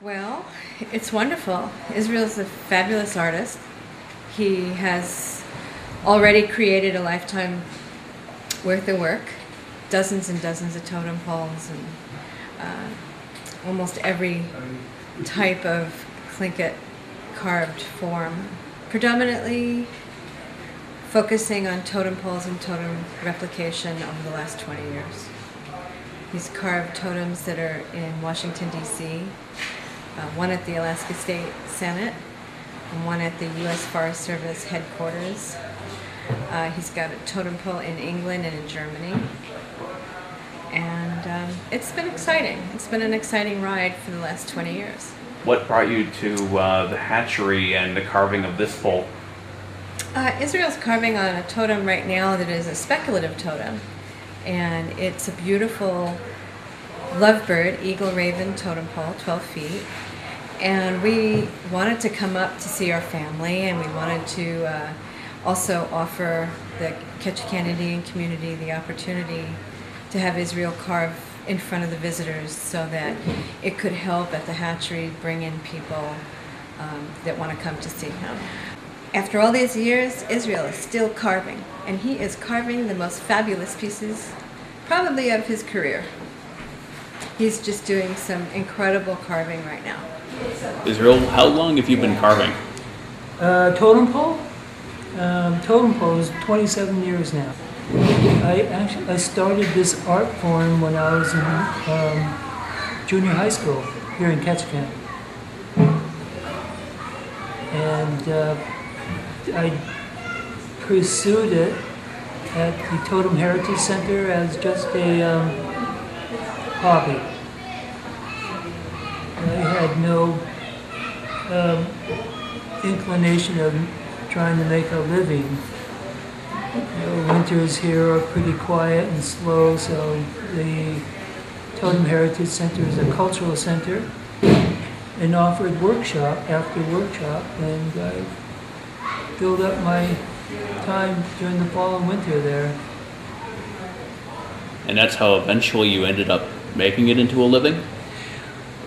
Well, it's wonderful. Israel's a fabulous artist. He has already created a lifetime worth of work, dozens and dozens of totem poles, and almost every type of Tlingit carved form, predominantly focusing on totem poles and totem replication over the last 20 years. He's carved totems that are in Washington, D.C., one at the Alaska State Senate, and one at the U.S. Forest Service headquarters. He's got a totem pole in England and in Germany. And it's been exciting. It's been an exciting ride for the last 20 years. What brought you to the hatchery and the carving of this pole? Israel's carving on a totem right now that is a speculative totem. And it's a beautiful lovebird, eagle-raven totem pole, 12 feet. And we wanted to come up to see our family, and we wanted to also offer the Ketchikan Indian community the opportunity to have Israel carve in front of the visitors so that it could help at the hatchery bring in people that want to come to see him. After all these years, Israel is still carving, and he is carving the most fabulous pieces, probably of his career. He's just doing some incredible carving right now. Israel, how long have you been carving? Totem pole? Totem pole is 27 years now. I started this art form when I was in junior high school here in Ketchikan. And I pursued it at the Totem Heritage Center as just a hobby. I had no inclination of trying to make a living. Winters here are pretty quiet and slow, so the Totem Heritage Center is a cultural center and offered workshop after workshop, and I filled up my time during the fall and winter there. And that's how eventually you ended up making it into a living?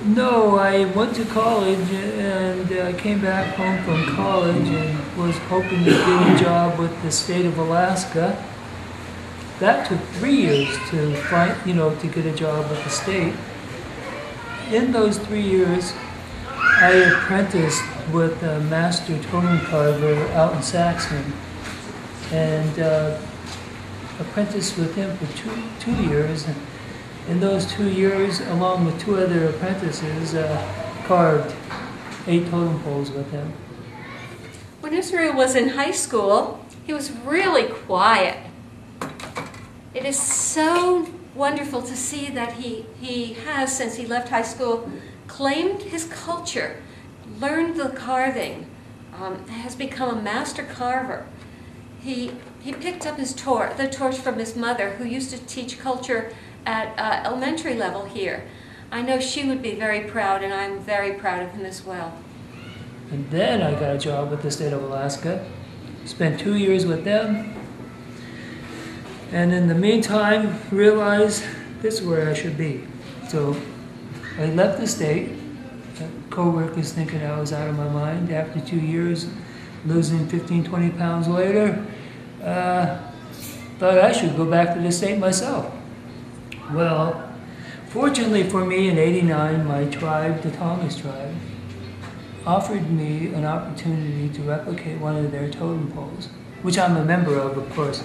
No, I went to college and came back home from college and was hoping to get a job with the state of Alaska. That took 3 years to find, to get a job with the state. In those 3 years, I apprenticed with a master totem carver out in Saxon, and apprenticed with him for two years. In those 2 years, along with 2 other apprentices, carved 8 totem poles with him. When Israel was in high school, he was really quiet. It is so wonderful to see that he has, since he left high school, claimed his culture, learned the carving, has become a master carver. He picked up the torch from his mother, who used to teach culture at elementary level here. I know she would be very proud, and I'm very proud of him as well. And then I got a job with the state of Alaska, spent 2 years with them, and in the meantime realized this is where I should be. So I left the state. Co-workers thinking I was out of my mind. After 2 years, losing 15, 20 pounds later, thought I should go back to the state myself. Well, fortunately for me, in '89, my tribe, the Tongass tribe, offered me an opportunity to replicate one of their totem poles, which I'm a member of course.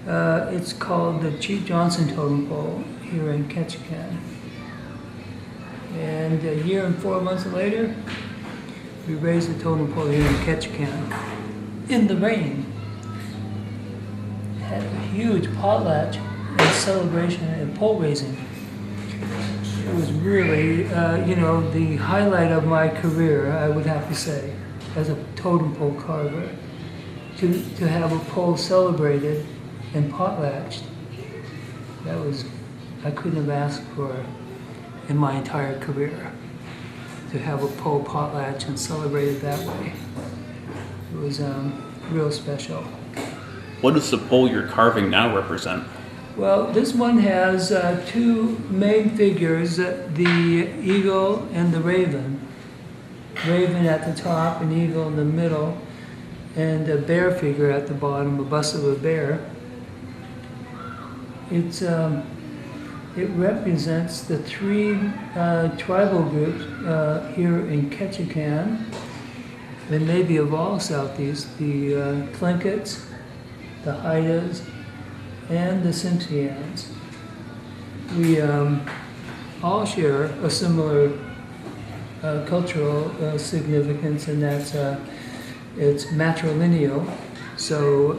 It's called the Chief Johnson Totem Pole here in Ketchikan. And a year and 4 months later, we raised the totem pole here in Ketchikan in the rain. It had a huge potlatch and celebration and pole raising. It was really, the highlight of my career, I would have to say, as a totem pole carver. To have a pole celebrated and potlatched, I couldn't have asked for in my entire career, to have a pole potlatch and celebrated that way. It was real special. What does the pole you're carving now represent? Well, this one has two main figures, the eagle and the raven. Raven at the top and eagle in the middle, and a bear figure at the bottom, a bust of a bear. It represents the three tribal groups here in Ketchikan, and maybe of all Southeast, the Tlinkits, the Haidas, and the Tsimshians. We all share a similar cultural significance, and that's it's matrilineal. So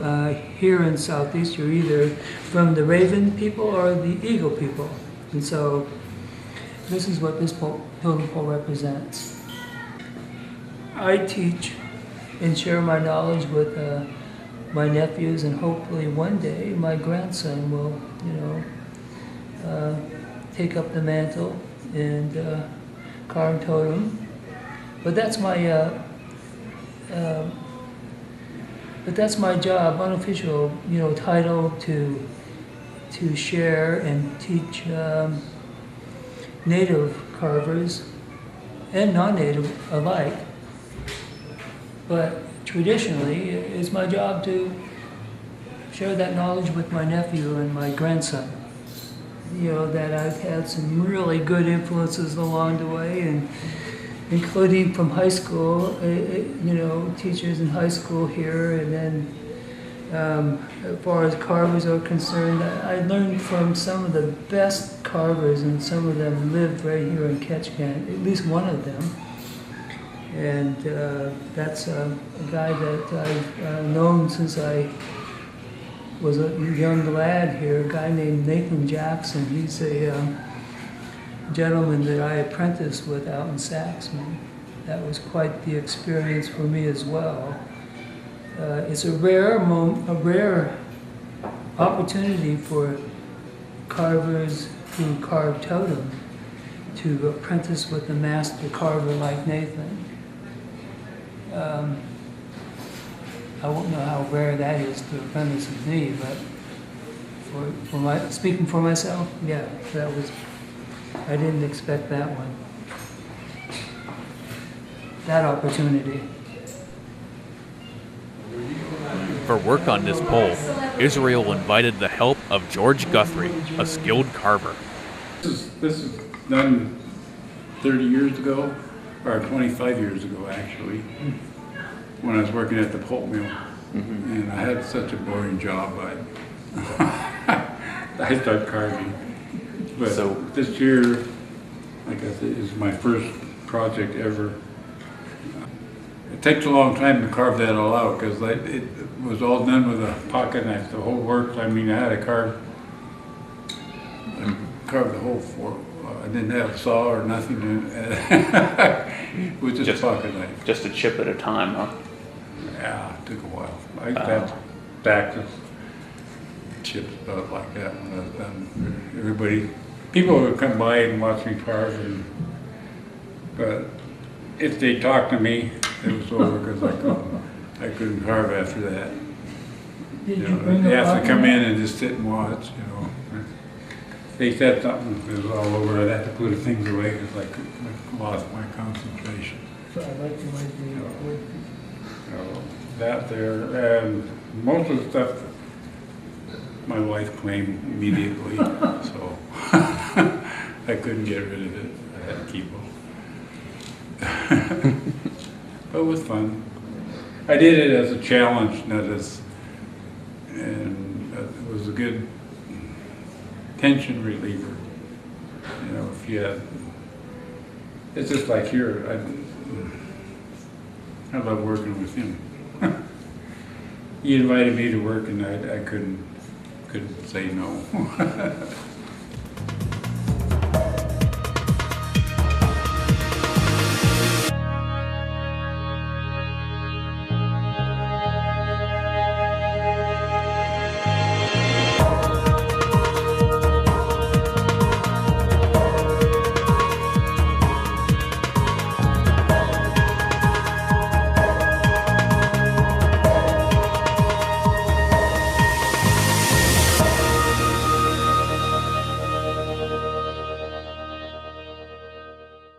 here in Southeast, you're either from the Raven people or the Eagle people. And so this is what this totem pole represents. I teach and share my knowledge with my nephews, and hopefully one day my grandson will, take up the mantle and carve totem. But that's my job, unofficial, title to share and teach native carvers and non-native alike. But traditionally, it's my job to share that knowledge with my nephew and my grandson. That I've had some really good influences along the way, and including from high school, teachers in high school here, and then as far as carvers are concerned, I learned from some of the best carvers, and some of them live right here in Ketchikan, at least one of them. And that's a guy that I've known since I was a young lad here, a guy named Nathan Jackson. He's a gentleman that I apprenticed with out in Saxman. That was quite the experience for me as well. It's a rare opportunity for carvers who carve totem to apprentice with a master carver like Nathan. I won't know how rare that is to apprentice with me, but speaking for myself, yeah, I didn't expect that one. That opportunity. For work on this pole, Israel invited the help of George Guthrie, a skilled carver. This is done 30 years ago, or 25 years ago actually, when I was working at the pulp mill. Mm-hmm. And I had such a boring job, I started carving. But so this year, like I said, is my first project ever. It takes a long time to carve that all out, because it was all done with a pocket knife, the whole works. I mean, I had to carve the whole fork. I didn't have a saw or nothing. It was just a pocket knife. Just a chip at a time, huh? Yeah, it took a while. I had practice chips about like that when I was done. People would come by and watch me carve, but if they talked to me, it was over, because I couldn't carve after that. You have to come in and just sit and watch. If they said something that was all over, I'd have to put the things away, because I lost my concentration. So I like to that there, and most of the stuff my wife claimed immediately, so I couldn't get rid of it. I had to keep them. But it was fun. I did it as a challenge, not as, and it was a good tension reliever. If you had, it's just like here, I love working with him. He invited me to work, and I couldn't say no.